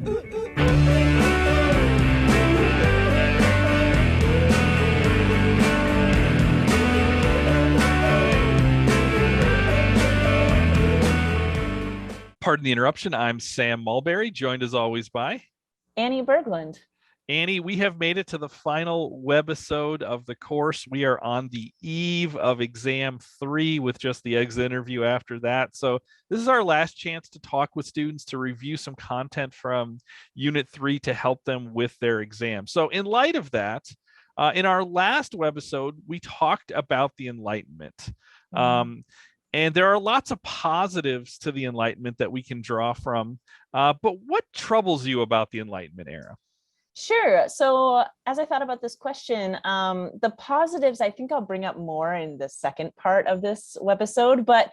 Pardon the interruption. I'm Sam Mulberry, joined as always by Annie Berglund. Annie. We have made it to the final webisode of the course. We are on the eve of exam 3 with just the exit interview after that. So this is our last chance to talk with students to review some content from Unit 3 to help them with their exam. So in light of that, in our last webisode, we talked about the Enlightenment. And there are lots of positives to the Enlightenment that we can draw from. But what troubles you about the Enlightenment era? Sure. So as I thought about this question, the positives, I think I'll bring up more in the second part of this webisode, but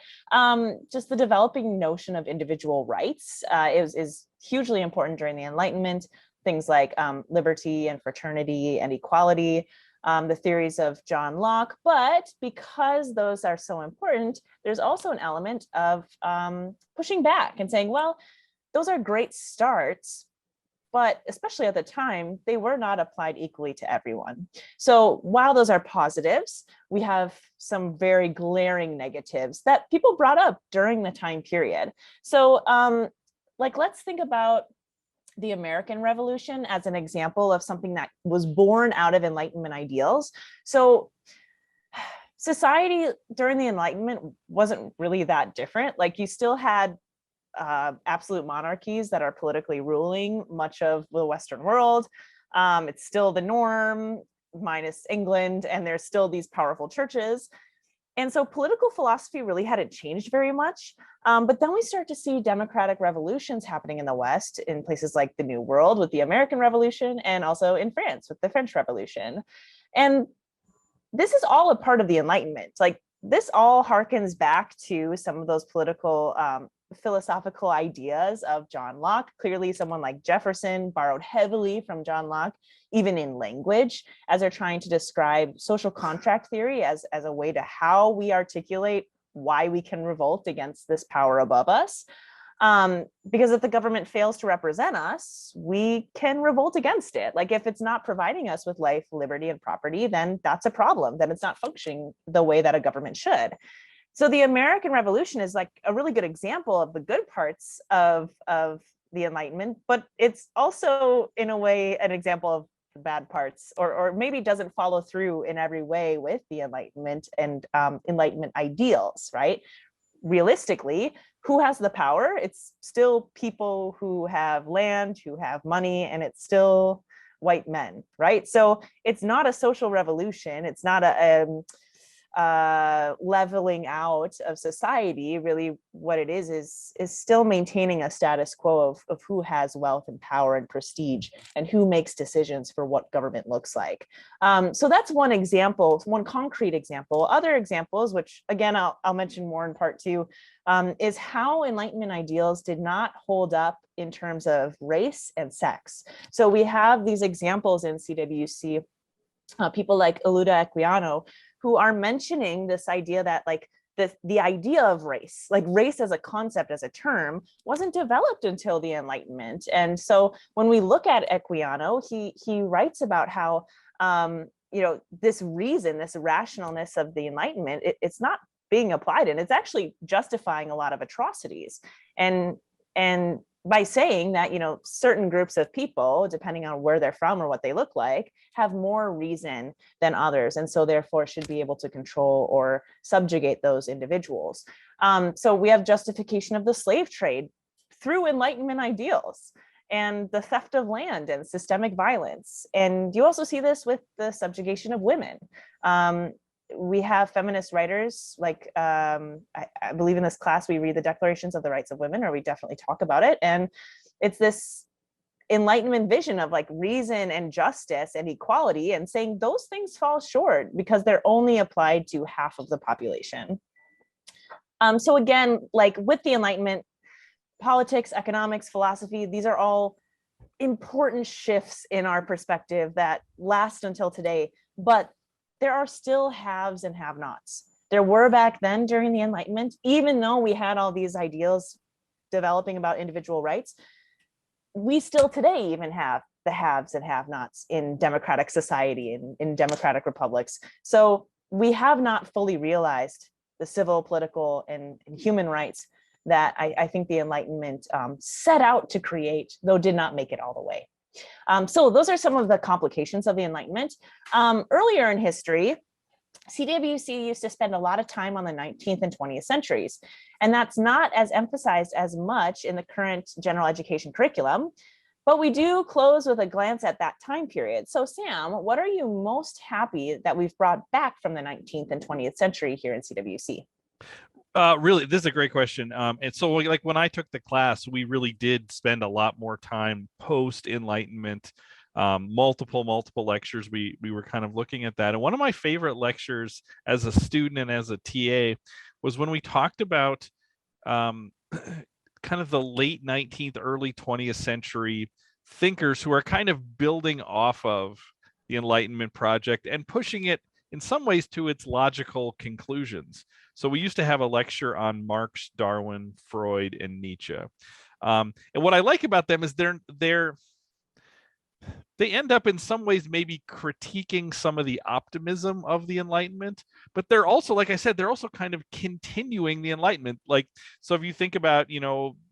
just the developing notion of individual rights is hugely important during the Enlightenment. Things like liberty and fraternity and equality, the theories of John Locke. But because those are so important, there's also an element of pushing back and saying, well, those are great starts, but especially at the time, they were not applied equally to everyone. So while those are positives, we have some very glaring negatives that people brought up during the time period. So let's think about the American Revolution as an example of something that was born out of Enlightenment ideals. So society during the Enlightenment wasn't really that different. Like, you still had absolute monarchies that are politically ruling much of the Western world. It's still the norm, minus England, and there's still these powerful churches. And so political philosophy really hadn't changed very much. But then we start to see democratic revolutions happening in the West, in places like the New World with the American Revolution, and also in France with the French Revolution. And this is all a part of the Enlightenment. Like, this all harkens back to some of those political philosophical ideas of John Locke. Clearly, someone like Jefferson borrowed heavily from John Locke, even in language, as they're trying to describe social contract theory as a way to how we articulate why we can revolt against this power above us. Because if the government fails to represent us, we can revolt against it. Like, if it's not providing us with life, liberty, and property, then that's a problem. Then it's not functioning the way that a government should. So the American Revolution is like a really good example of the good parts of the Enlightenment, but it's also, in a way, an example of the bad parts, or maybe doesn't follow through in every way with the Enlightenment and Enlightenment ideals, right? Realistically, who has the power? It's still people who have land, who have money, and it's still white men, right? So it's not a social revolution. It's not a leveling out of society. Really, what it is still maintaining a status quo of who has wealth and power and prestige, and who makes decisions for what government looks like. So that's one example, one concrete example. Other examples, which again I'll mention more in part 2, is how Enlightenment ideals did not hold up in terms of race and sex. So we have these examples in CWC, people like Eluda Equiano, who are mentioning this idea that, like, the idea of race, like race as a concept, as a term, wasn't developed until the Enlightenment. And so when we look at Equiano, he writes about how this reason, this rationalness of the Enlightenment, it's not being applied, and it's actually justifying a lot of atrocities. And by saying that, certain groups of people, depending on where they're from or what they look like, have more reason than others, and so therefore should be able to control or subjugate those individuals. So we have justification of the slave trade through Enlightenment ideals, and the theft of land and systemic violence. And you also see this with the subjugation of women. We have feminist writers, like I believe in this class we read the Declarations of the Rights of Women, or we definitely talk about it. And it's this Enlightenment vision of like reason and justice and equality, and saying those things fall short because they're only applied to half of the population. So again, like with the Enlightenment, politics, economics, philosophy, these are all important shifts in our perspective that last until today, but there are still haves and have-nots. There were back then during the Enlightenment, even though we had all these ideals developing about individual rights, we still today even have the haves and have-nots in democratic society and in democratic republics. So we have not fully realized the civil, political, and human rights that I think the Enlightenment set out to create, though did not make it all the way. So those are some of the complications of the Enlightenment. Earlier in history, CWC used to spend a lot of time on the 19th and 20th centuries, and that's not as emphasized as much in the current general education curriculum, but we do close with a glance at that time period. So Sam, what are you most happy that we've brought back from the 19th and 20th century here in CWC? Really, this is a great question. And so like when I took the class, we really did spend a lot more time post Enlightenment, multiple lectures. We were kind of looking at that. And one of my favorite lectures as a student and as a TA was when we talked about kind of the late 19th, early 20th century thinkers who are kind of building off of the Enlightenment project and pushing it in some ways to its logical conclusions. So we used to have a lecture on Marx, Darwin, Freud, and Nietzsche. And what I like about them is they end up in some ways maybe critiquing some of the optimism of the Enlightenment, but they're also, like I said, they're also kind of continuing the Enlightenment. Like, so if you think about,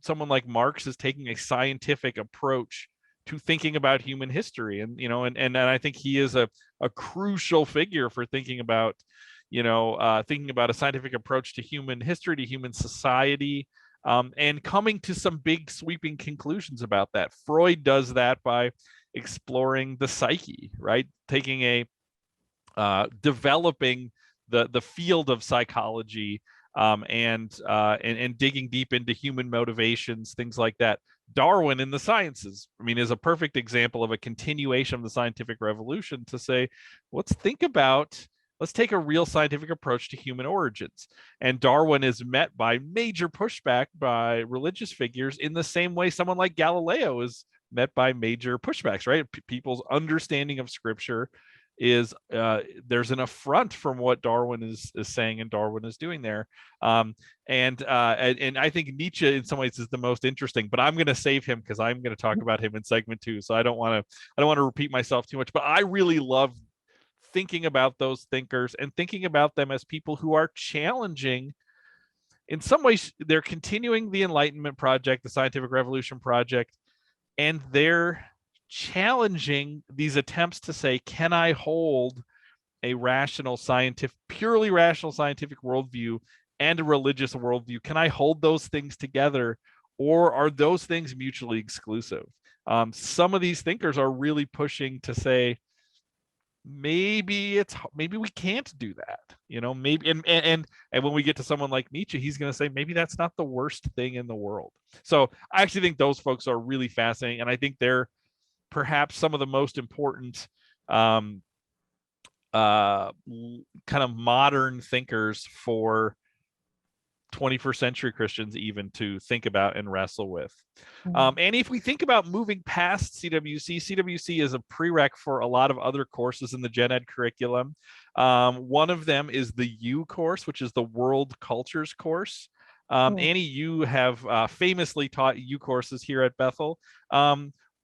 someone like Marx is taking a scientific approach to thinking about human history, and and I think he is a crucial figure for thinking about a scientific approach to human history, to human society, and coming to some big sweeping conclusions about that. Freud does that by exploring the psyche, right? Taking developing the field of psychology, and digging deep into human motivations, things like that. Darwin in the sciences, is a perfect example of a continuation of the scientific revolution to say, let's take a real scientific approach to human origins. And Darwin is met by major pushback by religious figures in the same way someone like Galileo is met by major pushbacks, right? People's understanding of scripture is there's an affront from what Darwin is saying and Darwin is doing there. And I think Nietzsche in some ways is the most interesting, but I'm going to save him because I'm going to talk about him in segment 2. So I don't want to repeat myself too much, but I really love thinking about those thinkers and thinking about them as people who are challenging. In some ways, they're continuing the Enlightenment project, the scientific revolution project, and they're challenging these attempts to say, can I hold a purely rational scientific worldview and a religious worldview? Can I hold those things together, or are those things mutually exclusive? Some of these thinkers are really pushing to say, maybe we can't do that, maybe, and when we get to someone like Nietzsche, he's going to say maybe that's not the worst thing in the world. So I actually think those folks are really fascinating, and I think they're perhaps some of the most important kind of modern thinkers for 21st century Christians even to think about and wrestle with. And if we think about moving past CWC is a prereq for a lot of other courses in the Gen Ed curriculum. One of them is the U course, which is the World Cultures course. Annie, you have famously taught U courses here at Bethel.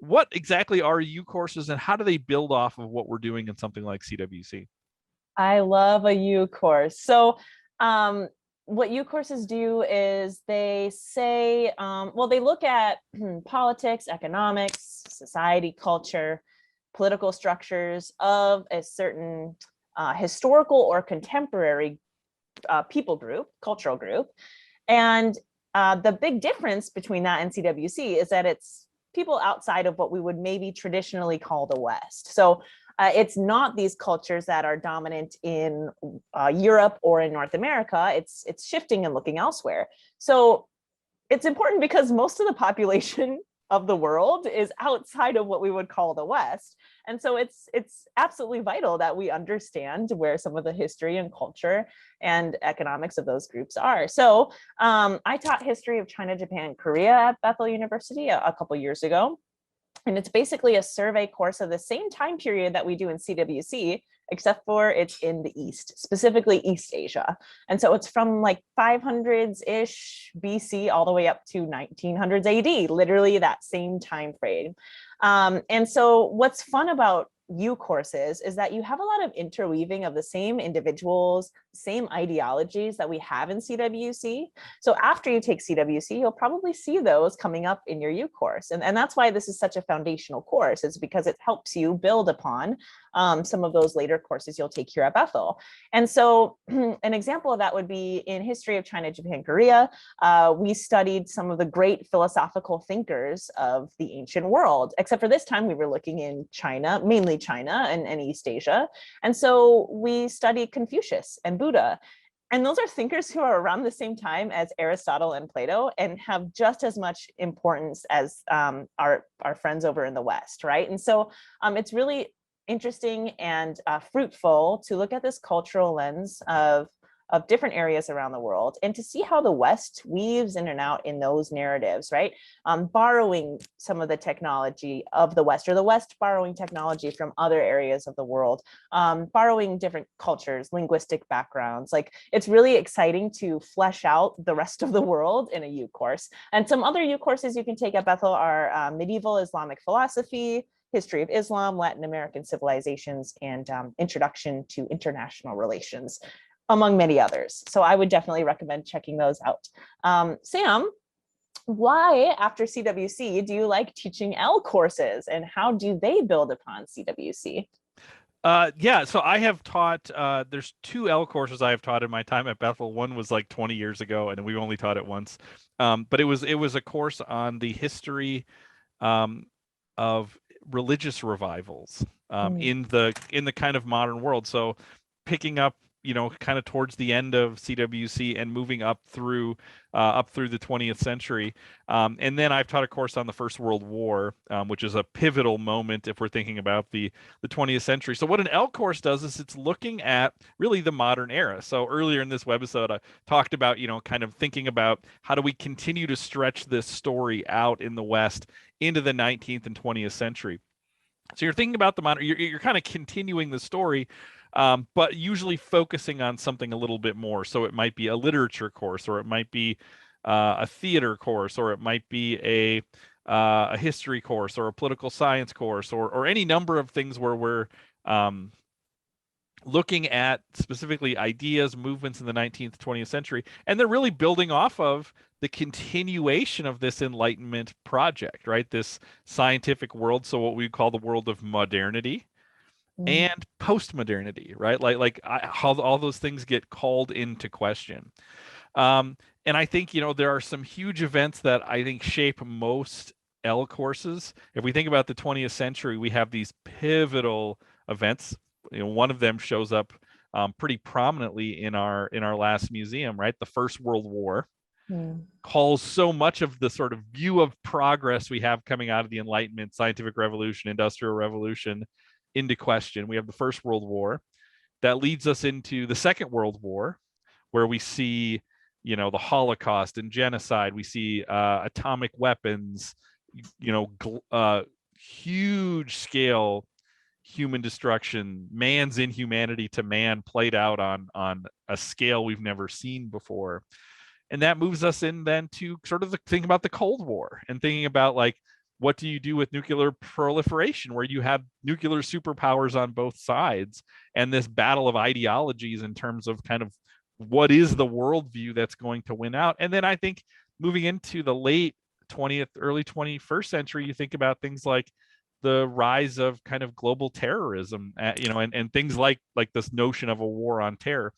What exactly are U courses, and how do they build off of what we're doing in something like CWC? I love a U course. So what U courses do is they say, they look at politics, economics, society, culture, political structures of a certain historical or contemporary people group, cultural group. And the big difference between that and CWC is that it's people outside of what we would maybe traditionally call the West. So it's not these cultures that are dominant in Europe or in North America. It's shifting and looking elsewhere. So it's important because most of the population of the world is outside of what we would call the West. And so it's absolutely vital that we understand where some of the history and culture and economics of those groups are. So I taught history of China, Japan, Korea at Bethel University a couple years ago. And it's basically a survey course of the same time period that we do in CWC, except for it's in the East, specifically East Asia. And so it's from like 500s-ish BC all the way up to 1900s AD, literally that same time frame. And so what's fun about U courses is that you have a lot of interweaving of the same individuals, same ideologies that we have in CWC. So after you take CWC, you'll probably see those coming up in your U course. And that's why this is such a foundational course, is because it helps you build upon some of those later courses you'll take here at Bethel. And so an example of that would be in history of China, Japan, Korea. We studied some of the great philosophical thinkers of the ancient world, except for this time we were looking in China, mainly China and East Asia. And so we studied Confucius and Buddha. And those are thinkers who are around the same time as Aristotle and Plato and have just as much importance as our friends over in the West, right? And so it's really interesting and fruitful to look at this cultural lens of different areas around the world and to see how the West weaves in and out in those narratives, right? Borrowing some of the technology of the West, or the West borrowing technology from other areas of the world, borrowing different cultures, linguistic backgrounds. Like, it's really exciting to flesh out the rest of the world in a U course. And some other U courses you can take at Bethel are medieval Islamic philosophy, history of Islam, Latin American civilizations, and introduction to international relations, among many others. So I would definitely recommend checking those out. Sam, why, after CWC, do you like teaching L courses, and how do they build upon CWC? Yeah, so I have taught, there's 2 L courses I have taught in my time at Bethel. One was like 20 years ago, and we've only taught it once. But it was a course on the history of religious revivals in the kind of modern world. So picking up, kind of towards the end of CWC and moving up through the 20th century. And then I've taught a course on the First World War, which is a pivotal moment if we're thinking about the 20th century. So what an L course does is it's looking at really the modern era. So earlier in this webisode, I talked about, kind of thinking about how do we continue to stretch this story out in the West into the 19th and 20th century. So you're thinking about the modern, you're kind of continuing the story, but usually focusing on something a little bit more. So it might be a literature course, or it might be a theater course, or it might be a history course, or a political science course, or any number of things where we're looking at specifically ideas, movements in the 19th, 20th century, and they're really building off of the continuation of this Enlightenment project, right? This scientific world, so what we call the world of modernity and post-modernity, right? How all those things get called into question. And I think, there are some huge events that I think shape most L courses. If we think about the 20th century, we have these pivotal events. One of them shows up pretty prominently in our last museum, right? The First World War calls so much of the sort of view of progress we have coming out of the Enlightenment, scientific revolution, industrial revolution into question. We have the First World War that leads us into the Second World War, where we see, the Holocaust and genocide. We see atomic weapons, huge scale human destruction, man's inhumanity to man played out on a scale we've never seen before. And that moves us in then to sort of think about the Cold War and thinking about, like, what do you do with nuclear proliferation, where you have nuclear superpowers on both sides, and this battle of ideologies in terms of kind of what is the worldview that's going to win out. And then I think moving into the late 20th, early 21st century, you think about things like the rise of kind of global terrorism, and things like this notion of a war on terror.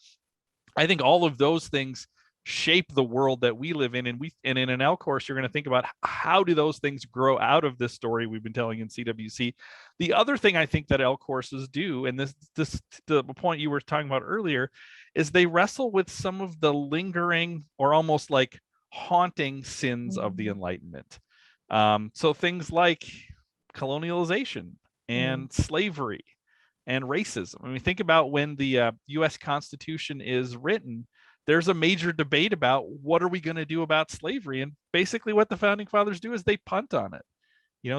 I think all of those things shape the world that we live in, and in an L course, you're going to think about how do those things grow out of this story we've been telling in CWC. The other thing I think that L courses do, and this the point you were talking about earlier, is they wrestle with some of the lingering or almost like haunting sins of the Enlightenment. So things like colonialization and slavery and racism. I mean, think about when the U.S. Constitution is written, there's a major debate about what are we going to do about slavery. And basically what the founding fathers do is they punt on it.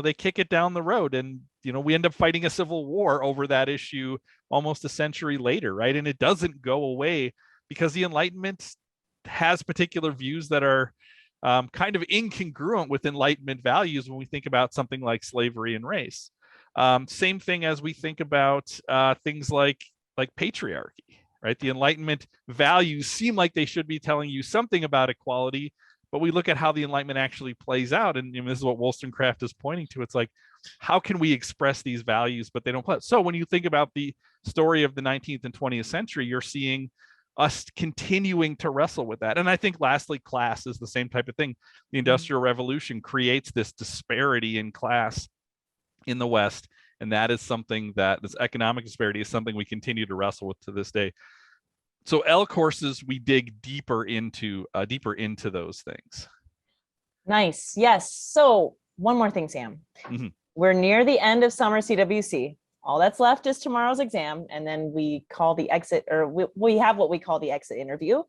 They kick it down the road. And we end up fighting a civil war over that issue almost a century later, right? And it doesn't go away because the Enlightenment has particular views that are kind of incongruent with Enlightenment values when we think about something like slavery and race. Same thing as we think about things like patriarchy, right? The Enlightenment values seem like they should be telling you something about equality, but we look at how the Enlightenment actually plays out, and this is what Wollstonecraft is pointing to. It's like, how can we express these values, but they don't play? So when you think about the story of the 19th and 20th century, you're seeing us continuing to wrestle with that. And I think lastly, class is the same type of thing. The Industrial Revolution creates this disparity in class in the West, and that is something that this economic disparity is something we continue to wrestle with to this day. So L courses, we dig deeper into those things. Nice. Yes. So one more thing, Sam. Mm-hmm. We're near the end of summer CWC. All that's left is tomorrow's exam, and then we call the exit, or we have what we call the exit interview.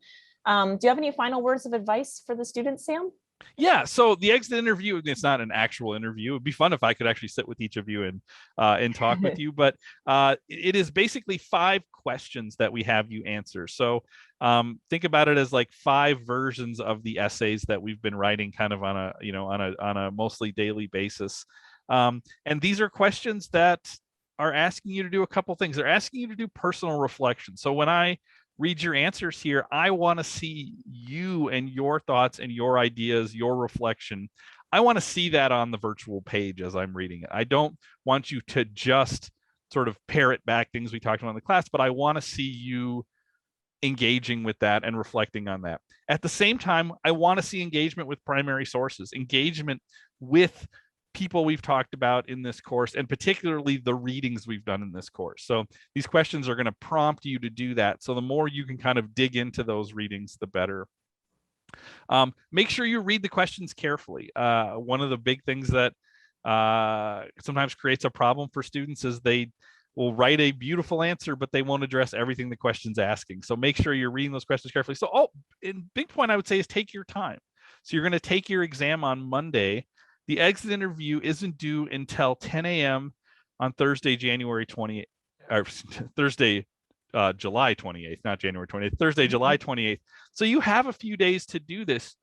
Do you have any final words of advice for the students, Sam? Yeah, so the exit interview, it's not an actual interview. It'd be fun if I could actually sit with each of you and talk with you, but it is basically 5 questions that we have you answer. So think about it as like 5 versions of the essays that we've been writing kind of on a mostly daily basis. And these are questions that are asking you to do a couple things. They're asking you to do personal reflection. So when I read your answers here, I want to see you and your thoughts and your ideas, your reflection. I want to see that on the virtual page as I'm reading it. I don't want you to just sort of parrot back things we talked about in the class, but I want to see you engaging with that and reflecting on that. At the same time, I want to see engagement with primary sources, engagement with people we've talked about in this course, and particularly the readings we've done in this course. So these questions are going to prompt you to do that. So the more you can kind of dig into those readings, the better. Make sure you read the questions carefully. One of the big things that sometimes creates a problem for students is they will write a beautiful answer, but they won't address everything the question's asking. So make sure you're reading those questions carefully. So, big point I would say is take your time. So you're going to take your exam on Monday. The exit interview isn't due until 10 a.m. on Thursday, January 28th, or Thursday, July 28th, not January 28th, Thursday, July 28th. So you have a few days to do this.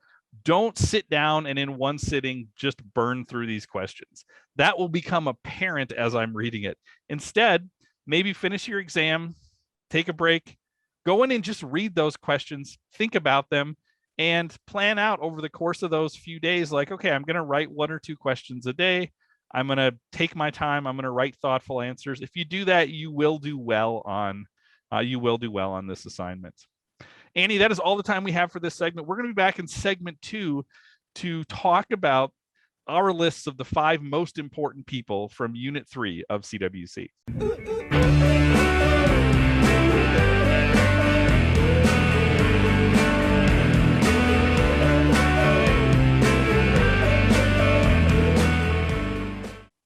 Don't sit down and in one sitting just burn through these questions. That will become apparent as I'm reading it. Instead, maybe finish your exam, take a break, go in and just read those questions, think about them, and plan out over the course of those few days, like, okay, I'm going to write 1 or 2 questions a day. I'm going to take my time. I'm going to write thoughtful answers. If you do that, you will do well on this assignment. Annie, that is all the time we have for this segment. We're going to be back in segment 2 to talk about our lists of the 5 most important people from Unit 3 of CWC.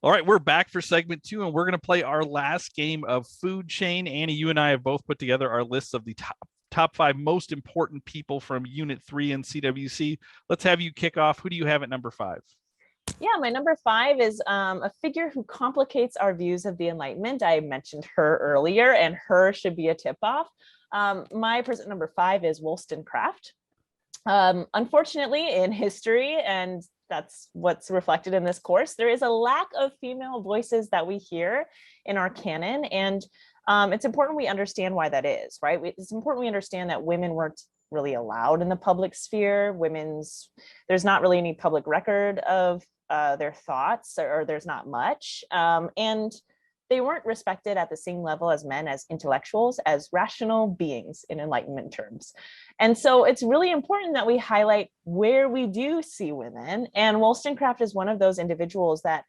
All right, we're back for segment 2, and we're going to play our last game of Food Chain. Annie, you and I have both put together our lists of the top 5 most important people from Unit 3 in CWC. Let's have you kick off. Who do you have at number 5? Yeah, my number 5 is a figure who complicates our views of the Enlightenment. I mentioned her earlier, and her should be a tip-off. My person number 5 is Wollstonecraft. Unfortunately, in history, and that's what's reflected in this course, there is a lack of female voices that we hear in our canon, and it's important we understand why that is, right? It's important we understand that women weren't really allowed in the public sphere. There's not really any public record of their thoughts, or there's not much, and they weren't respected at the same level as men, as intellectuals, as rational beings in Enlightenment terms. And so it's really important that we highlight where we do see women. And Wollstonecraft is one of those individuals that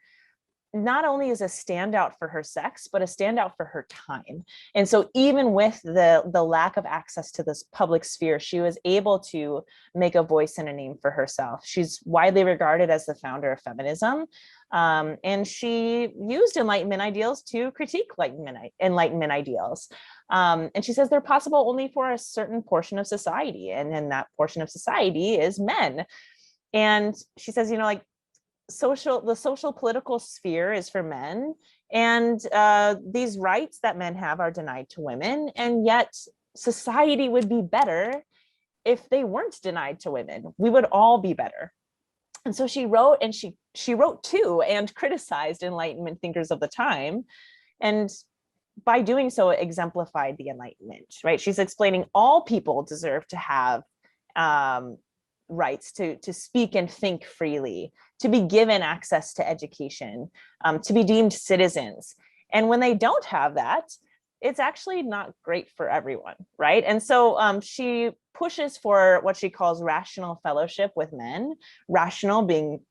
not only is a standout for her sex, but a standout for her time. And so even with the lack of access to this public sphere, she was able to make a voice and a name for herself. She's widely regarded as the founder of feminism. And she used Enlightenment ideals to critique Enlightenment ideals. And she says they're possible only for a certain portion of society. And then that portion of society is men. And she says, the social political sphere is for men, and these rights that men have are denied to women, and yet society would be better if they weren't denied to women. We would all be better. And so she wrote, and she wrote to and criticized Enlightenment thinkers of the time, and by doing so exemplified the Enlightenment, right? She's explaining all people deserve to have rights to speak and think freely, to be given access to education, to be deemed citizens. And when they don't have that, it's actually not great for everyone, right? And so she pushes for what she calls rational fellowship with men, rational being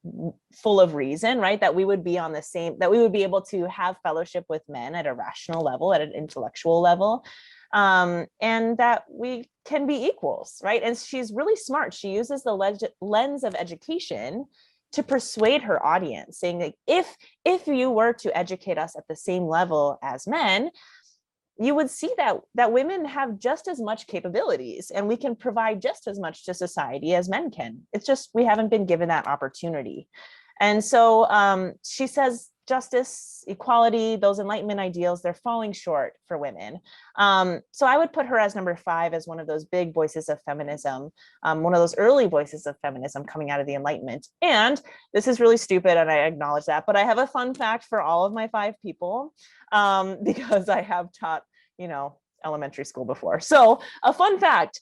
full of reason, right? That we would be on the same, that we would be able to have fellowship with men at a rational level, at an intellectual level, and that we can be equals, right? And she's really smart. She uses the lens of education to persuade her audience, saying like, if you were to educate us at the same level as men, you would see that women have just as much capabilities, and we can provide just as much to society as men can. It's just we haven't been given that opportunity. And so she says justice, equality, those Enlightenment ideals, they're falling short for women. So I would put her as number 5, as one of those big voices of feminism, one of those early voices of feminism coming out of the Enlightenment. And this is really stupid, and I acknowledge that, but I have a fun fact for all of my 5 people, because I have taught, elementary school before. So a fun fact: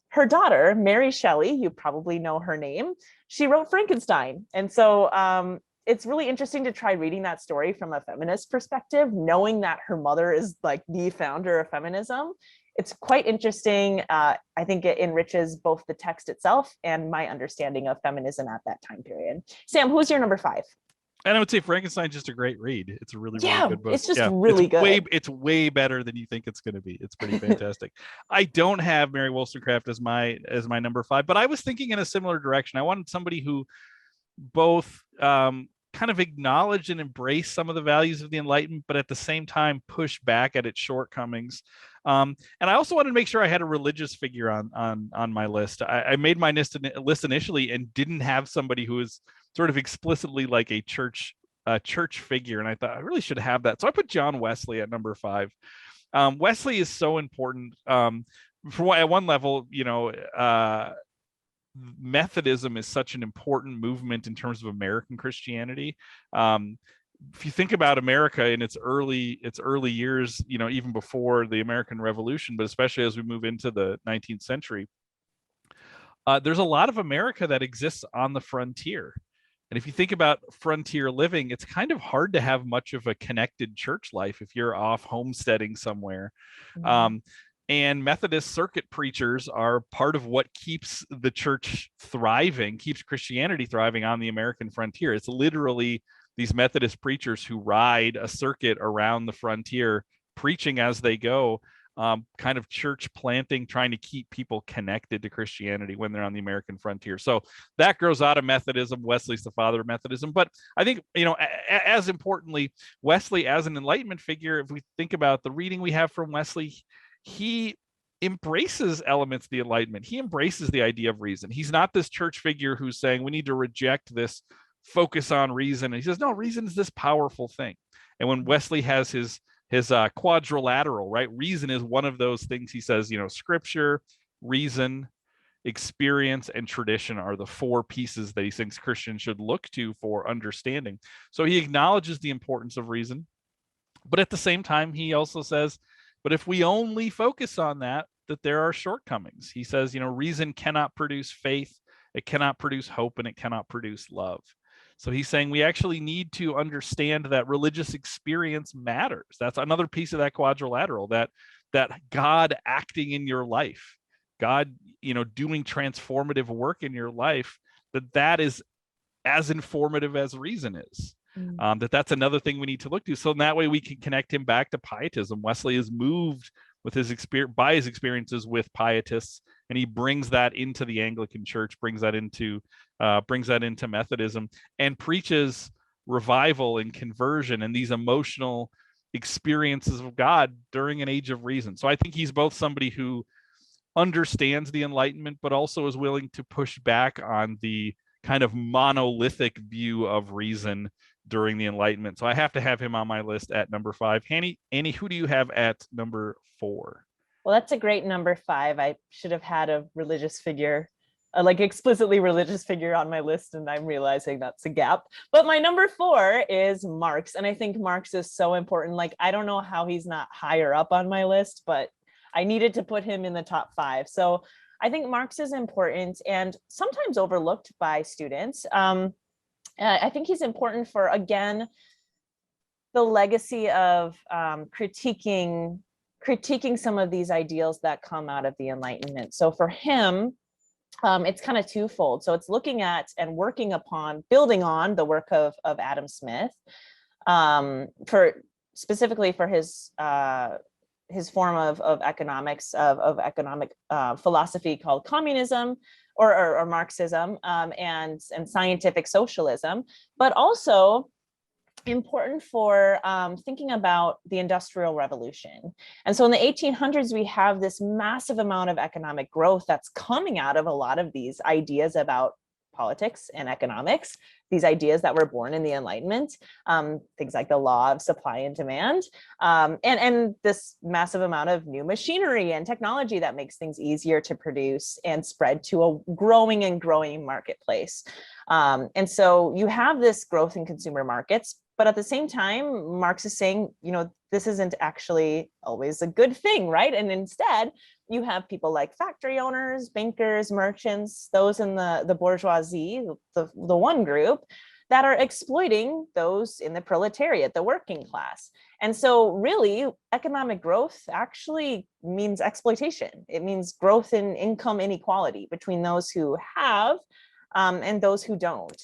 her daughter, Mary Shelley, you probably know her name, she wrote Frankenstein. And so it's really interesting to try reading that story from a feminist perspective, knowing that her mother is like the founder of feminism. It's quite interesting. I think it enriches both the text itself and my understanding of feminism at that time period. Sam, who's your number 5? And I would say Frankenstein's just a great read. It's a really good book. It's just really good. It's way better than you think it's going to be. It's pretty fantastic. I don't have Mary Wollstonecraft as my number 5, but I was thinking in a similar direction. I wanted somebody who both kind of acknowledged and embraced some of the values of the Enlightenment, but at the same time push back at its shortcomings. And I also wanted to make sure I had a religious figure on my list. I made my list initially and didn't have somebody who is sort of explicitly like a church figure, and I thought I really should have that. So I put John Wesley at number 5. Wesley is so important. At one level, Methodism is such an important movement in terms of American Christianity. If you think about America in its early years, even before the American Revolution, but especially as we move into the 19th century, there's a lot of America that exists on the frontier. And if you think about frontier living, it's kind of hard to have much of a connected church life if you're off homesteading somewhere. Mm-hmm. And Methodist circuit preachers are part of what keeps the church thriving, keeps Christianity thriving on the American frontier. It's literally these Methodist preachers who ride a circuit around the frontier, preaching as they go, kind of church planting, trying to keep people connected to Christianity when they're on the American frontier. So that grows out of Methodism. Wesley's the father of Methodism. But I think, as importantly, Wesley as an Enlightenment figure, if we think about the reading we have from Wesley, he embraces elements of the Enlightenment. He embraces the idea of reason. He's not this church figure who's saying we need to reject this focus on reason. And he says, no, reason is this powerful thing. And when Wesley has his quadrilateral, right? Reason is one of those things. He says, scripture, reason, experience, and tradition are the 4 pieces that he thinks Christians should look to for understanding. So he acknowledges the importance of reason, but at the same time, he also says, but if we only focus on that there are shortcomings. He says, reason cannot produce faith, it cannot produce hope, and it cannot produce love. So he's saying we actually need to understand that religious experience matters. That's another piece of that quadrilateral, that God acting in your life, God, doing transformative work in your life, that is as informative as reason is. That's another thing we need to look to. So in that way we can connect him back to pietism. Wesley is moved with his experiences with pietists, and he brings that into the Anglican Church, brings that into Methodism, and preaches revival and conversion and these emotional experiences of God during an age of reason. So I think he's both somebody who understands the Enlightenment, but also is willing to push back on the kind of monolithic view of reason during the Enlightenment. So I have to have him on my list at number 5. Annie, who do you have at number 4? Well, that's a great number 5. I should have had a religious figure, like explicitly religious figure on my list, and I'm realizing that's a gap. But my number 4 is Marx. And I think Marx is so important. Like, I don't know how he's not higher up on my list, but I needed to put him in the top 5. So I think Marx is important and sometimes overlooked by students. I think he's important for, again, the legacy of critiquing some of these ideals that come out of the Enlightenment. So for him, it's kind of twofold. So it's looking at and working upon, building on the work of Adam Smith, specifically for his form of economics, of economic philosophy called communism or Marxism, and scientific socialism, but also important for thinking about the Industrial Revolution. And so in the 1800s, we have this massive amount of economic growth that's coming out of a lot of these ideas about politics and economics, these ideas that were born in the Enlightenment, things like the law of supply and demand, and this massive amount of new machinery and technology that makes things easier to produce and spread to a growing marketplace. And so you have this growth in consumer markets, but at the same time, Marx is saying, this isn't actually always a good thing, right? And instead, you have people like factory owners, bankers, merchants, those in the bourgeoisie, the one group, that are exploiting those in the proletariat, the working class. And so really, economic growth actually means exploitation. It means growth in income inequality between those who have and those who don't.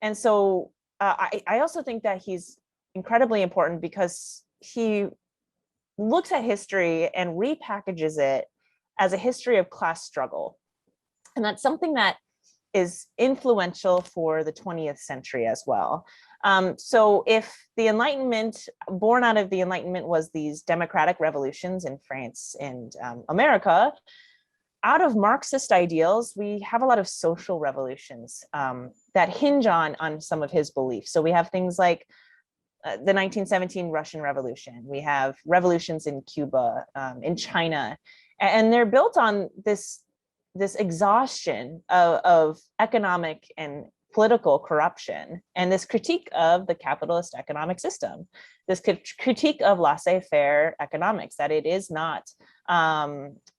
And so I also think that he's incredibly important because he looks at history and repackages it as a history of class struggle. And that's something that is influential for the 20th century as well. So if the Enlightenment, born out of the Enlightenment, was these democratic revolutions in France and America, out of Marxist ideals, we have a lot of social revolutions that hinge on some of his beliefs. So we have things like the 1917 Russian Revolution. We have revolutions in Cuba, in China, and they're built on this exhaustion of economic and political corruption, and this critique of the capitalist economic system, this critique of laissez-faire economics, that it is not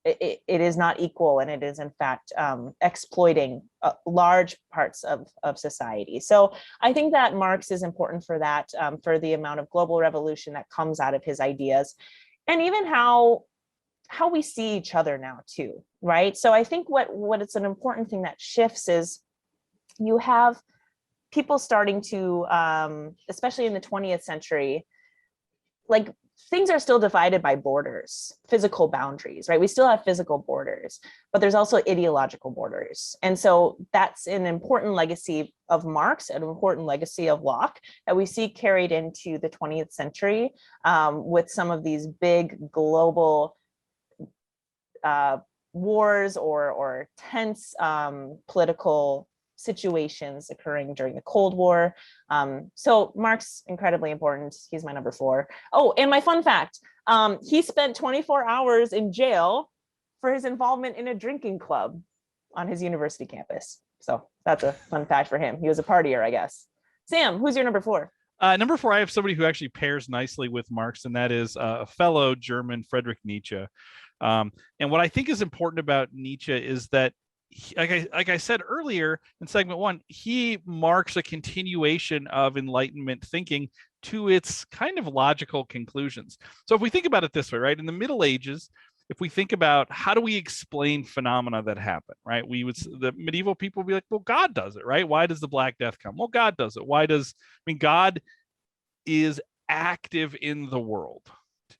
it is not equal, and it is in fact exploiting large parts of society. So I think that Marx is important for that, for the amount of global revolution that comes out of his ideas, and even how we see each other now too, right? So I think what it's an important thing that shifts is you have people starting to, especially in the 20th century, like things are still divided by borders, physical boundaries, right? We still have physical borders, but there's also ideological borders. And so that's an important legacy of Marx, an important legacy of Locke that we see carried into the 20th century with some of these big global wars or tense political situations occurring during the Cold War. So Marx, incredibly important. He's my number 4. Oh, and my fun fact, he spent 24 hours in jail for his involvement in a drinking club on his university campus. So that's a fun fact for him. He was a partier, I guess. Sam, who's your number 4? Number 4, I have somebody who actually pairs nicely with Marx, and that is a fellow German, Friedrich Nietzsche. And what I think is important about Nietzsche is that, like I said earlier in segment 1, he marks a continuation of Enlightenment thinking to its kind of logical conclusions. So if we think about it this way, right, in the Middle Ages, if we think about how do we explain phenomena that happen, right, the medieval people would be like, well, God does it, right? Why does the Black Death come? Well, God does it. God is active in the world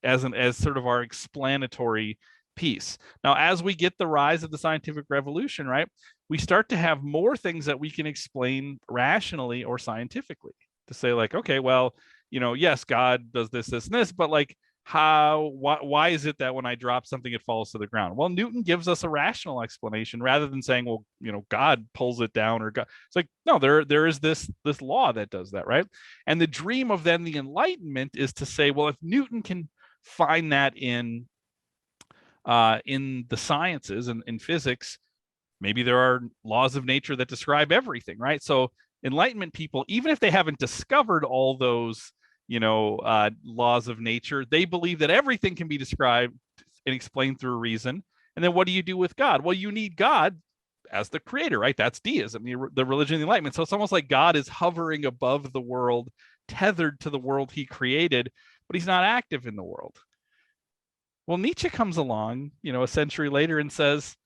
as sort of our explanatory piece. Now, as we get the rise of the scientific revolution, right, we start to have more things that we can explain rationally or scientifically to say like, okay, well, yes, God does this, this, and this, but like why is it that when I drop something, it falls to the ground? Well, Newton gives us a rational explanation rather than saying, well, God pulls it down, or God. It's like, no, there is this law that does that, right? And the dream of then the Enlightenment is to say, well, if Newton can find that in the sciences and in physics, maybe there are laws of nature that describe everything, right? So Enlightenment people, even if they haven't discovered all those laws of nature, they believe that everything can be described and explained through reason. And then what do you do with God? Well, you need God as the creator, right? That's deism, the religion of the Enlightenment. So it's almost like God is hovering above the world, tethered to the world he created, but he's not active in the world. Well, Nietzsche comes along, a century later and says,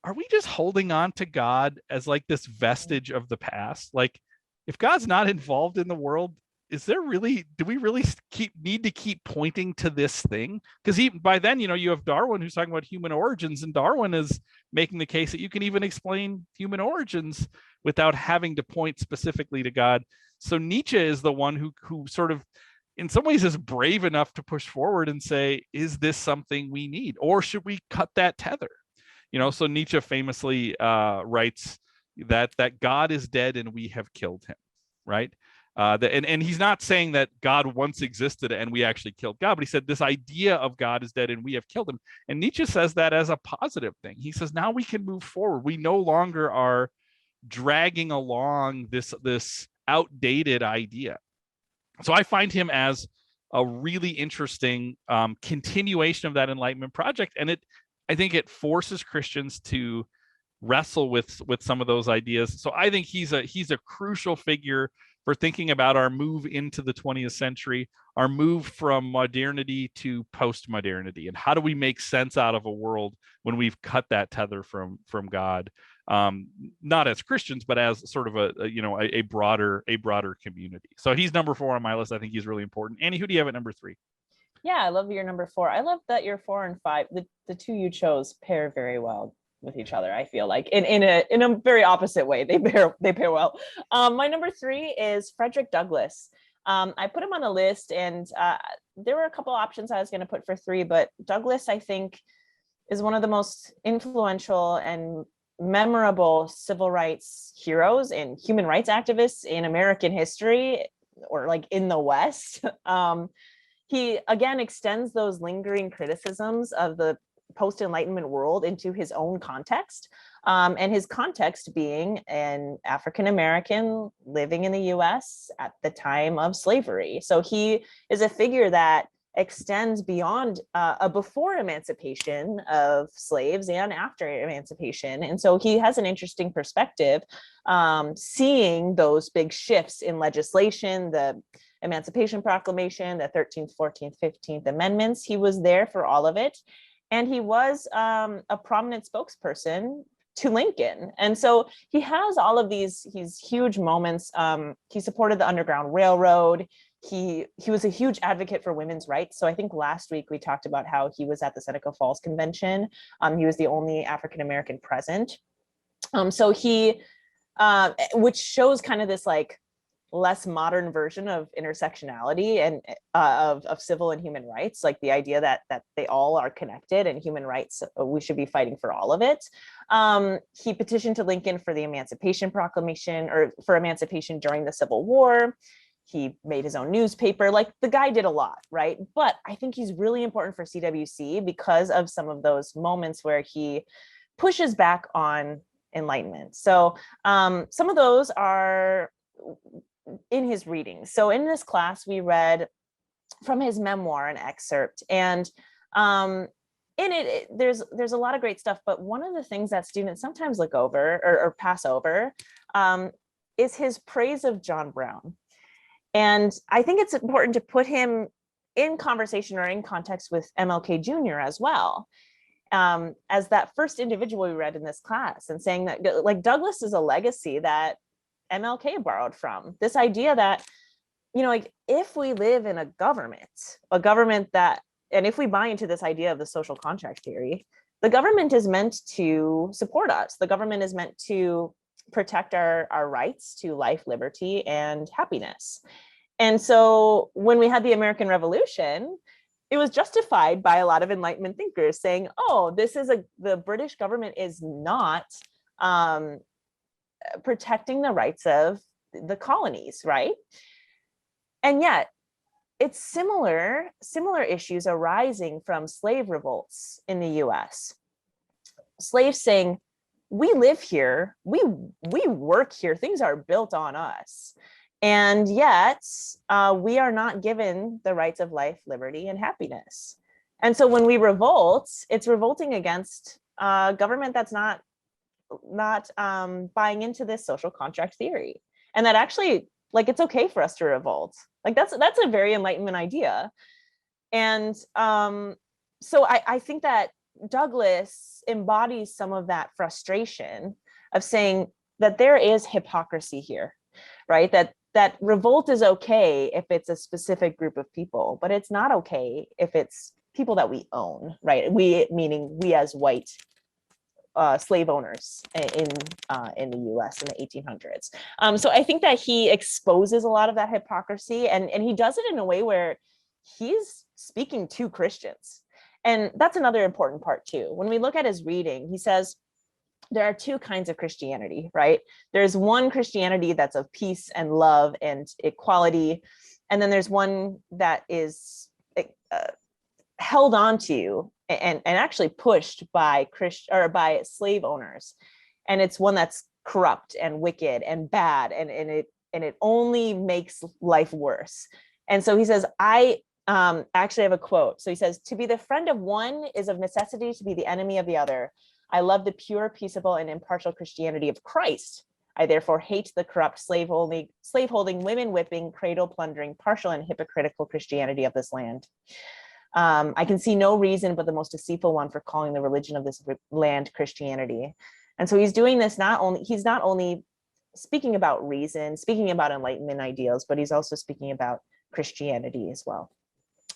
are we just holding on to God as like this vestige of the past? Like, if God's not involved in the world, do we really need to keep pointing to this thing? Because by then, you have Darwin who's talking about human origins, and Darwin is making the case that you can even explain human origins without having to point specifically to God. So Nietzsche is the one who sort of, in some ways, is brave enough to push forward and say, is this something we need, or should we cut that tether? So Nietzsche famously writes that God is dead and we have killed him, right? And he's not saying that God once existed and we actually killed God, but he said this idea of God is dead and we have killed him. And Nietzsche says that as a positive thing. He says, now we can move forward. We no longer are dragging along this outdated idea. So I find him as a really interesting continuation of that Enlightenment project. And I think it forces Christians to wrestle with some of those ideas. So I think he's a crucial figure for thinking about our move into the 20th century, our move from modernity to post-modernity, and how do we make sense out of a world when we've cut that tether from God, not as Christians, but as sort of a broader community. So he's number 4 on my list. I think he's really important. Annie, who do you have at number 3? Yeah, I love your number 4. I love that your 4 and 5, the two you chose, pair very well with each other. I feel like in a very opposite way, they pair well. My number 3 is Frederick Douglass. I put him on the list, and there were a couple options I was going to put for 3, but Douglass, I think, is one of the most influential and memorable civil rights heroes and human rights activists in American history, or like in the West. He again extends those lingering criticisms of the post-Enlightenment world into his own context, and his context being an African-American living in the US at the time of slavery. So he is a figure that extends beyond a before emancipation of slaves and after emancipation. And so he has an interesting perspective, seeing those big shifts in legislation, the Emancipation Proclamation, the 13th, 14th, 15th Amendments. He was there for all of it. And he was a prominent spokesperson to Lincoln. And so he has all of these huge moments. He supported the Underground Railroad. He was a huge advocate for women's rights. So I think last week we talked about how he was at the Seneca Falls Convention. He was the only African-American present. So he, which shows kind of this like less modern version of intersectionality and of civil and human rights, like the idea that they all are connected, and human rights, we should be fighting for all of it. He petitioned to Lincoln for the Emancipation Proclamation, or for emancipation during the Civil War. He made his own newspaper. Like, the guy did a lot, right? But I think he's really important for CWC because of some of those moments where he pushes back on Enlightenment. So some of those are in his readings. So in this class, we read from his memoir an excerpt, and in it, there's a lot of great stuff. But one of the things that students sometimes look over or pass over is his praise of John Brown. And I think it's important to put him in conversation or in context with MLK Jr. as well, as that first individual we read in this class, and saying that like Douglass is a legacy that MLK borrowed from. This idea that, like, if we live in a government that, and if we buy into this idea of the social contract theory, the government is meant to support us. The government is meant to protect our rights to life, liberty, and happiness. And so when we had the American Revolution, it was justified by a lot of Enlightenment thinkers saying, oh, the British government is not protecting the rights of the colonies, right? And yet it's similar issues arising from slave revolts in the US. Slaves saying, we live here, we work here, things are built on us. And yet we are not given the rights of life, liberty, and happiness. And so when we revolt, it's revolting against government that's not buying into this social contract theory. And that actually, like, it's okay for us to revolt. Like that's a very Enlightenment idea. And so I think that Douglas embodies some of that frustration of saying that there is hypocrisy here, right? That revolt is okay if it's a specific group of people, but it's not okay if it's people that we own, right? We, meaning we as white slave owners in the US in the 1800s. So I think that he exposes a lot of that hypocrisy, and he does it in a way where he's speaking to Christians. And that's another important part too. When we look at his reading, he says there are two kinds of Christianity, right? There's one Christianity that's of peace and love and equality. And then there's one that is held onto and actually pushed by by slave owners. And it's one that's corrupt and wicked and bad, and it only makes life worse. And so he says, I actually have a quote. So he says, to be the friend of one is of necessity to be the enemy of the other. I love the pure, peaceable, and impartial Christianity of Christ. I therefore hate the corrupt, slaveholding, women whipping, cradle plundering, partial and hypocritical Christianity of this land. I can see no reason but the most deceitful one for calling the religion of this land Christianity. And so he's doing this he's not only speaking about reason, speaking about Enlightenment ideals, but he's also speaking about Christianity as well.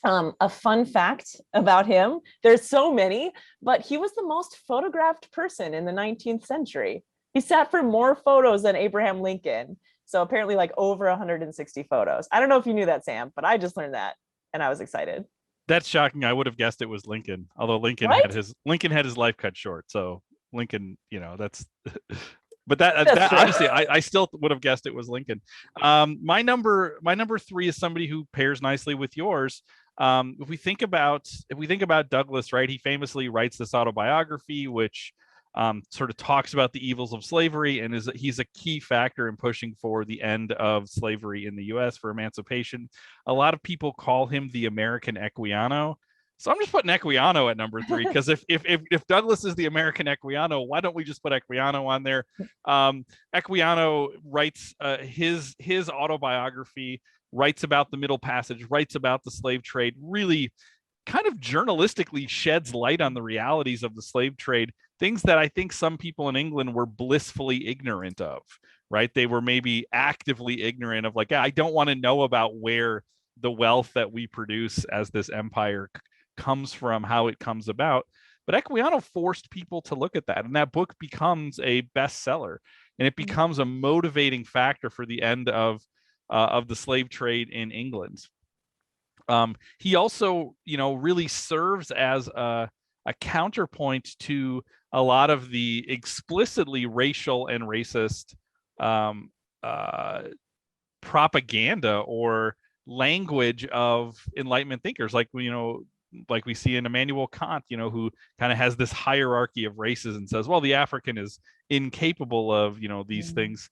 A fun fact about him, there's so many, but he was the most photographed person in the 19th century. He sat for more photos than Abraham Lincoln. So apparently like over 160 photos. I don't know if you knew that, Sam, but I just learned that and I was excited. That's shocking. I would have guessed it was Lincoln, although Lincoln had his life cut short. So Lincoln, that's but that honestly, I still would have guessed it was Lincoln. My number 3 is somebody who pairs nicely with yours. If we think about Douglas, right, he famously writes this autobiography, which sort of talks about the evils of slavery, and he's a key factor in pushing for the end of slavery in the U.S. for emancipation. A lot of people call him the American Equiano. So I'm just putting Equiano at number 3, because if Douglas is the American Equiano, why don't we just put Equiano on there? Equiano writes his autobiography, writes about the Middle Passage, writes about the slave trade, really kind of journalistically sheds light on the realities of the slave trade, things that I think some people in England were blissfully ignorant of, right? They were maybe actively ignorant of, like, I don't want to know about where the wealth that we produce as this empire comes from, how it comes about. But Equiano forced people to look at that, and that book becomes a bestseller, and it becomes a motivating factor for the end of the slave trade in England. He also, really serves as a counterpoint to a lot of the explicitly racial and racist propaganda or language of Enlightenment thinkers, like we see in Immanuel Kant, who kind of has this hierarchy of races and says, well, the African is incapable of, these things.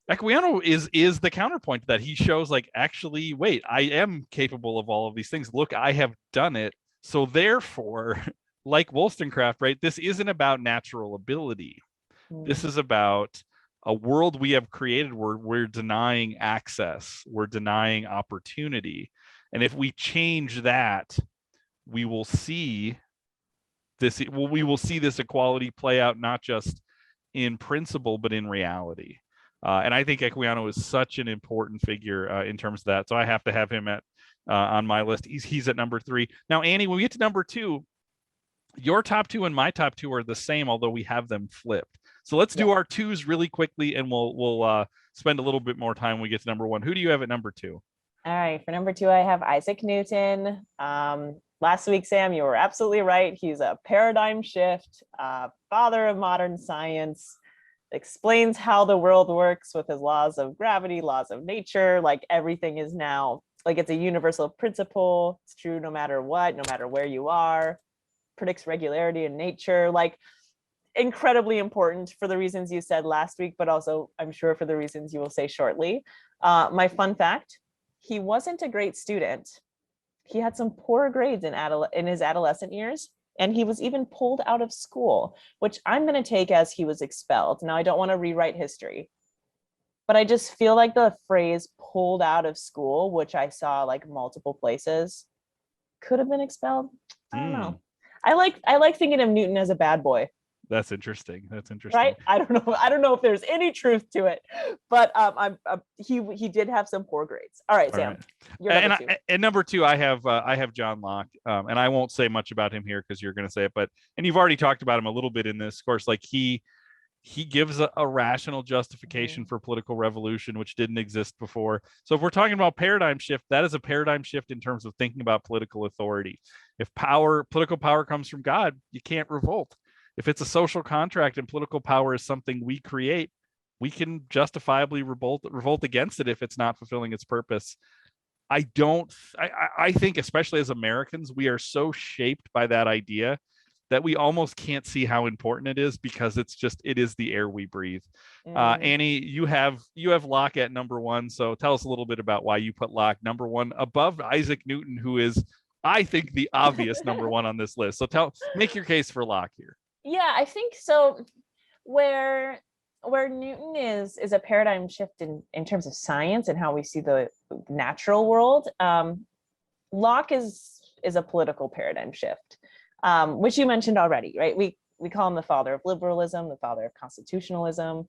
Equiano is the counterpoint to that. He shows, like, actually, wait, I am capable of all of these things. Look, I have done it. So therefore, like Wollstonecraft, right, this isn't about natural ability. This is about a world we have created where we're denying access, we're denying opportunity. And if we change that, we will see this equality play out, not just in principle, but in reality. And I think Equiano is such an important figure in terms of that. So I have to have him on my list. He's at number 3. Now, Annie, when we get to number 2, your top 2 and my top 2 are the same, although we have them flipped. So let's do our 2s really quickly, and we'll spend a little bit more time when we get to number 1. Who do you have at number 2? All right, for number 2, I have Isaac Newton. Last week, Sam, you were absolutely right. He's a paradigm shift, father of modern science, explains how the world works with his laws of gravity, laws of nature. Like everything is now, like it's a universal principle. It's true no matter what, no matter where you are, predicts regularity in nature. Like incredibly important for the reasons you said last week, but also I'm sure for the reasons you will say shortly. My fun fact, he wasn't a great student. He had some poor grades in his adolescent years, and he was even pulled out of school, which I'm going to take as he was expelled. Now, I don't want to rewrite history, but I just feel like the phrase pulled out of school, which I saw like multiple places, could have been expelled. I don't know. I like thinking of Newton as a bad boy. That's interesting. That's interesting. Right? I don't know if there's any truth to it, but he did have some poor grades. All right, Sam. Right. And number 2, I have John Locke, and I won't say much about him here because you're going to say it, and you've already talked about him a little bit in this course. Like he gives a rational justification for political revolution, which didn't exist before. So if we're talking about paradigm shift, that is a paradigm shift in terms of thinking about political authority. If political power comes from God, you can't revolt. If it's a social contract and political power is something we create, we can justifiably revolt against it if it's not fulfilling its purpose. I think, especially as Americans, we are so shaped by that idea that we almost can't see how important it is, because it is the air we breathe. Annie, you have Locke at number 1. So tell us a little bit about why you put Locke number 1 above Isaac Newton, who is, I think, the obvious number 1 on this list. So make your case for Locke here. Yeah, I think so. Where Newton is a paradigm shift in terms of science and how we see the natural world. Locke is a political paradigm shift, which you mentioned already, right? We call him the father of liberalism, the father of constitutionalism.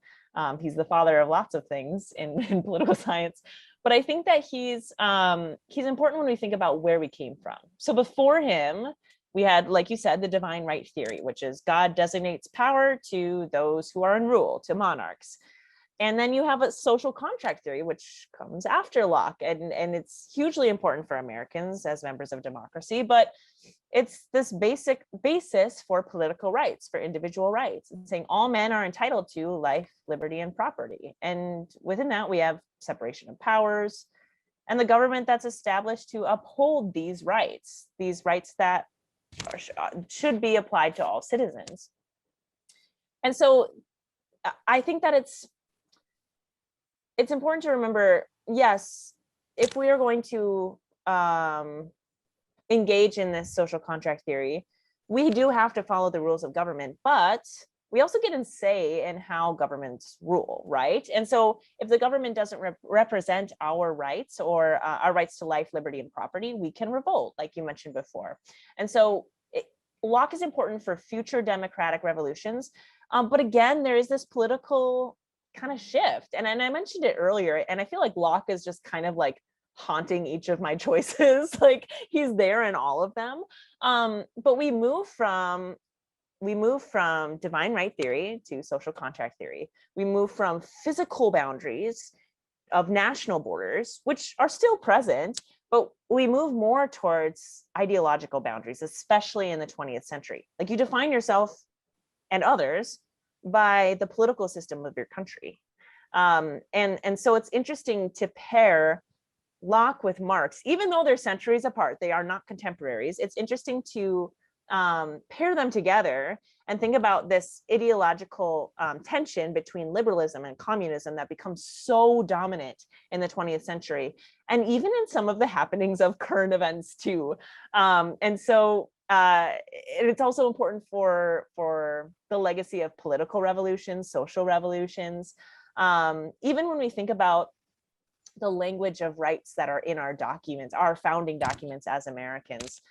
He's the father of lots of things in political science. But I think that he's important when we think about where we came from. So before him, we had, like you said, the divine right theory, which is God designates power to those who are in rule, to monarchs. And then you have a social contract theory, which comes after Locke. And it's hugely important for Americans as members of democracy, but it's this basic basis for political rights, for individual rights, and saying all men are entitled to life, liberty, and property. And within that, we have separation of powers and the government that's established to uphold these rights that should be applied to all citizens. And so I think that it's important to remember, yes, if we are going to engage in this social contract theory, we do have to follow the rules of government, but we also get a say in how governments rule, right? And so if the government doesn't represent our rights or our rights to life, liberty, and property, we can revolt, like you mentioned before. And so Locke is important for future democratic revolutions. But again, there is this political kind of shift. And I mentioned it earlier, and I feel like Locke is just kind of like haunting each of my choices. Like he's there in all of them. But we move from divine right theory to social contract theory. We move from physical boundaries of national borders, which are still present, but we move more towards ideological boundaries, especially in the 20th century. Like you define yourself and others by the political system of your country. And so it's interesting to pair Locke with Marx, even though they're centuries apart, they are not contemporaries. It's interesting to pair them together and think about this ideological tension between liberalism and communism that becomes so dominant in the 20th century, and even in some of the happenings of current events too. And so it's also important for the legacy of political revolutions, social revolutions. Even when we think about the language of rights that are in our documents, our founding documents as Americans,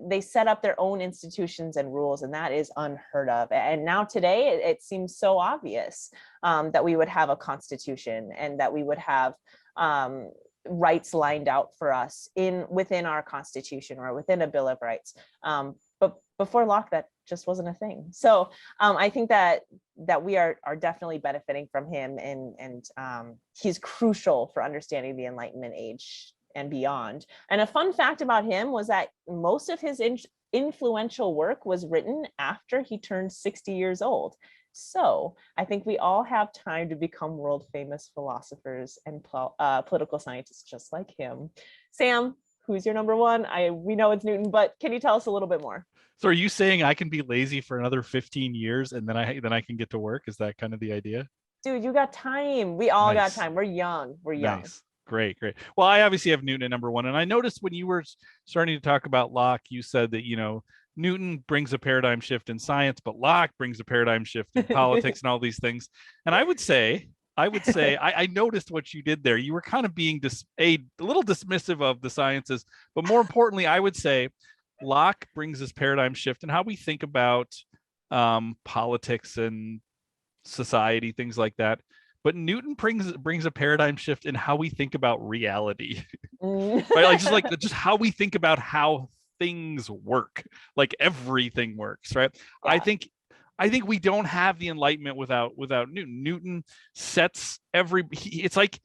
they set up their own institutions and rules, and that is unheard of. And now today, it seems so obvious that we would have a constitution and that we would have rights lined out for us within our constitution or within a Bill of Rights. but before Locke, that just wasn't a thing. So I think that we are definitely benefiting from him, and he's crucial for understanding the Enlightenment age and beyond. And a fun fact about him was that most of his influential work was written after he turned 60 years old. So I think we all have time to become world famous philosophers and political scientists just like him. Sam, who's your number one? We know it's Newton, but can you tell us a little bit more? So are you saying I can be lazy for another 15 years and then I can get to work? Is that kind of the idea? Dude, you got time. We all got Nice. time. We're young. We're young. Nice. Great. Well, I obviously have Newton at number one. And I noticed when you were starting to talk about Locke, you said that, Newton brings a paradigm shift in science, but Locke brings a paradigm shift in politics and all these things. And I would say, I noticed what you did there. You were kind of being a little dismissive of the sciences, but more importantly, I would say Locke brings this paradigm shift in how we think about politics and society, things like that. But Newton brings a paradigm shift in how we think about reality, right? Just how we think about how things work, like everything works, right? Yeah. I think we don't have the Enlightenment without Newton. Newton sets it's like,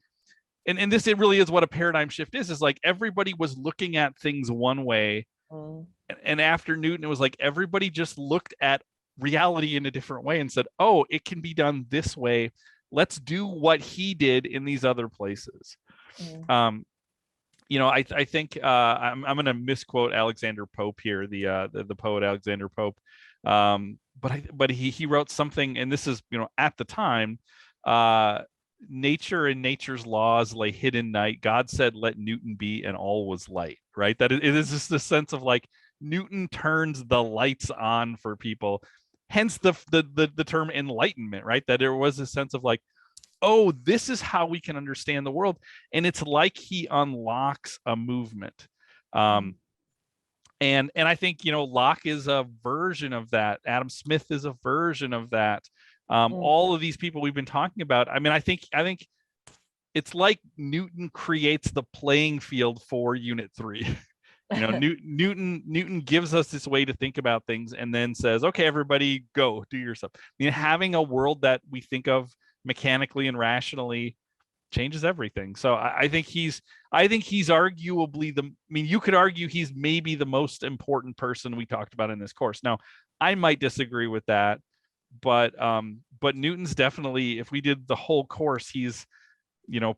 and this, it really is what a paradigm shift is like everybody was looking at things one way. And after Newton, it was like everybody just looked at reality in a different way and said, oh, it can be done this way. Let's do what he did in these other places. I think I'm going to misquote Alexander Pope here, the poet Alexander Pope. But he wrote something, and this is, at the time, nature and nature's laws lay hid in night. God said, let Newton be, and all was light, right? That it is just the sense of like Newton turns the lights on for people. Hence the term Enlightenment, right? That there was a sense of like, oh, this is how we can understand the world. And it's like he unlocks a movement. And I think, Locke is a version of that. Adam Smith is a version of that. All of these people we've been talking about. I mean, I think it's like Newton creates the playing field for Unit 3. Newton gives us this way to think about things and then says, okay, everybody go do your stuff. I mean, having a world that we think of mechanically and rationally changes everything. So I think he's arguably you could argue he's maybe the most important person we talked about in this course. Now, I might disagree with that, but Newton's definitely, if we did the whole course, he's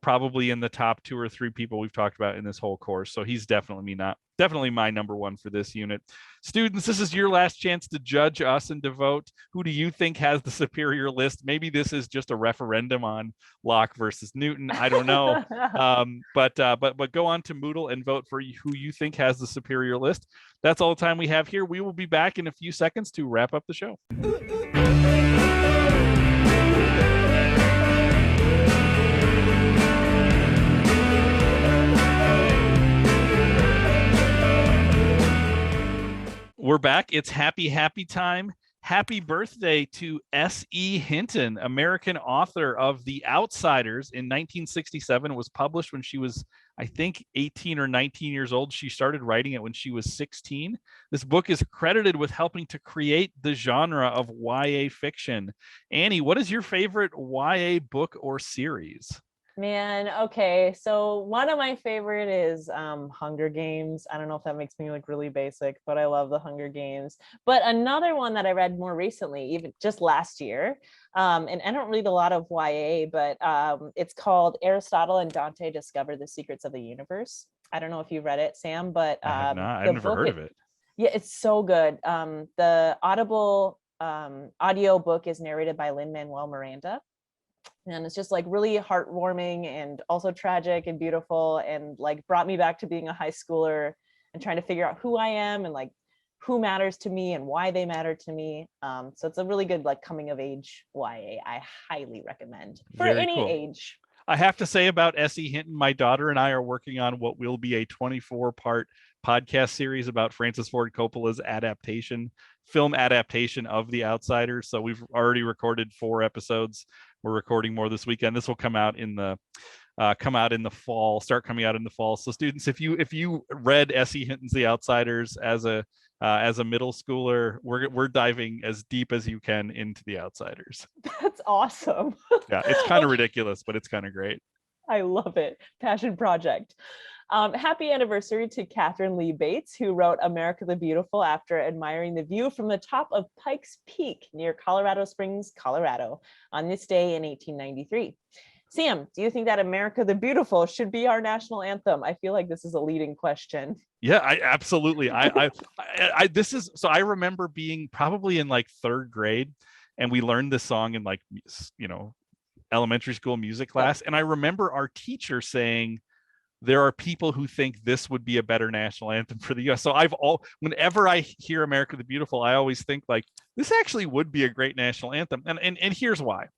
probably in the top 2 or 3 people we've talked about in this whole course. So he's definitely my number one for this unit. Students, this is your last chance to judge us and devote. Who do you think has the superior list? Maybe this is just a referendum on Locke versus Newton. I don't know. But go on to Moodle and vote for who you think has the superior list. That's all the time we have here. We will be back in a few seconds to wrap up the show. We're back. It's happy time. Happy birthday to S.E. Hinton, American author of The Outsiders in 1967. It was published when she was, I think, 18 or 19 years old. She started writing it when she was 16. This book is credited with helping to create the genre of YA fiction. Annie, what is your favorite YA book or series? Man, okay. So one of my favorite is Hunger Games. I don't know if that makes me look really basic, but I love the Hunger Games. But another one that I read more recently, even just last year, and I don't read a lot of YA, but it's called Aristotle and Dante Discover the Secrets of the Universe. I don't know if you read it, Sam, but I have not. I've never heard of it. Yeah, it's so good. The Audible audio book is narrated by Lin-Manuel Miranda. And it's just like really heartwarming and also tragic and beautiful, and like brought me back to being a high schooler and trying to figure out who I am and like who matters to me and why they matter to me. So it's a really good like coming of age YA. I highly recommend for Very any cool. age. I have to say about S.E. Hinton, my daughter and I are working on what will be a 24-part podcast series about Francis Ford Coppola's film adaptation of The Outsiders. So we've already recorded 4 episodes. We're recording more this weekend. This will come out in the come out in the fall, start coming out in the fall. So students, if you read S.E. Hinton's The Outsiders as a middle schooler, we're diving as deep as you can into The Outsiders. That's awesome. Yeah, it's kind of ridiculous, but it's kind of great. I love it. Passion project. Happy anniversary to Catherine Lee Bates, who wrote America the Beautiful after admiring the view from the top of Pikes Peak near Colorado Springs, Colorado, on this day in 1893. Sam, do you think that America the Beautiful should be our national anthem? I feel like this is a leading question. Yeah, I absolutely. This is, so I remember being probably in like third grade, and we learned this song in like, elementary school music class. And I remember our teacher saying, there are people who think this would be a better national anthem for the US. So whenever I hear America the Beautiful, I always think like, this actually would be a great national anthem. And here's why.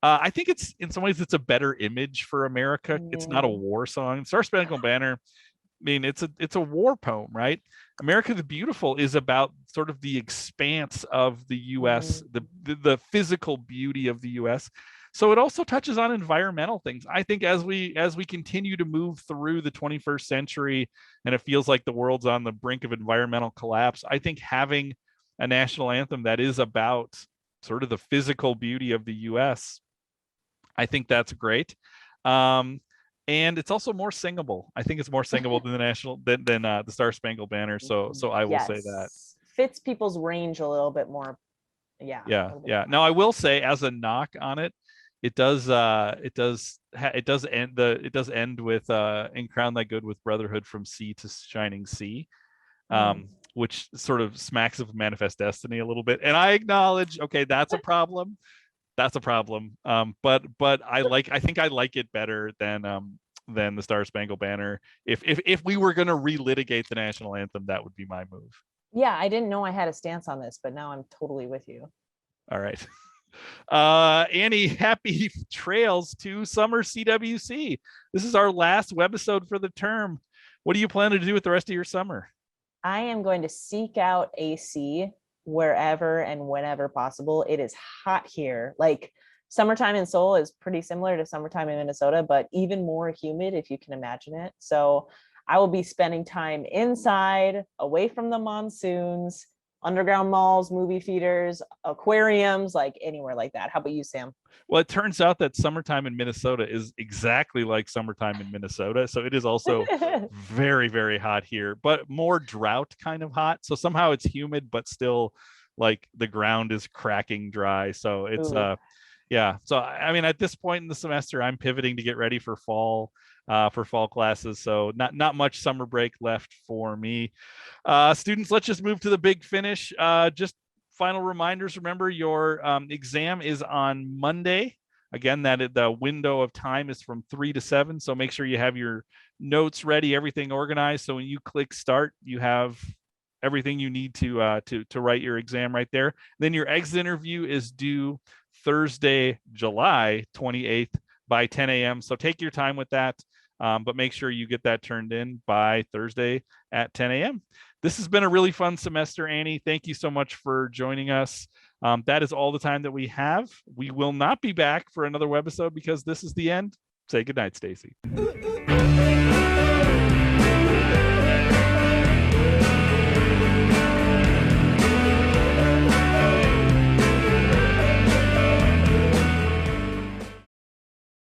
I think it's, in some ways, it's a better image for America. It's not a war song. Star Spangled Banner, I mean, it's a war poem, right? America the Beautiful is about sort of the expanse of the US, the physical beauty of the US. So it also touches on environmental things. I think as we continue to move through the 21st century, and it feels like the world's on the brink of environmental collapse, I think having a national anthem that is about sort of the physical beauty of the US, I think that's great. And it's also more singable. I think it's more singable than the Star Spangled Banner. So I will say that fits people's range a little bit more. Yeah. Now I will say, as a knock on it, it does end with "And Crown Thy Good with Brotherhood from Sea to Shining Sea," which sort of smacks of Manifest Destiny a little bit. And I acknowledge, okay, that's a problem. That's a problem. But I think I like it better than the Star Spangled Banner. If we were going to relitigate the national anthem, that would be my move. Yeah, I didn't know I had a stance on this, but now I'm totally with you. All right. Annie, happy trails to summer CWC. This is our last webisode for the term. What do you plan to do with the rest of your summer? I am going to seek out AC wherever and whenever possible. It is hot here. Like, summertime in Seoul is pretty similar to summertime in Minnesota, but even more humid, if you can imagine it. So I will be spending time inside, away from the monsoons, underground malls, movie theaters, aquariums, like anywhere like that. How about you, Sam? Well, it turns out that summertime in Minnesota is exactly like summertime in Minnesota. So it is also very, very hot here, but more drought kind of hot. So somehow it's humid, but still like the ground is cracking dry. So it's, yeah. So, I mean, at this point in the semester, I'm pivoting to get ready for fall classes. So not much summer break left for me. Students, let's just move to the big finish. Just final reminders. Remember, your exam is on Monday. Again, the window of time is from 3 to 7. So make sure you have your notes ready, everything organized. So when you click start, you have everything you need to write your exam right there. Then your exit interview is due Thursday, July 28th by 10 a.m. So take your time with that, but make sure you get that turned in by Thursday at 10 a.m. This has been a really fun semester, Annie. Thank you so much for joining us. That is all the time that we have. We will not be back for another webisode because this is the end. Say goodnight, Stacy.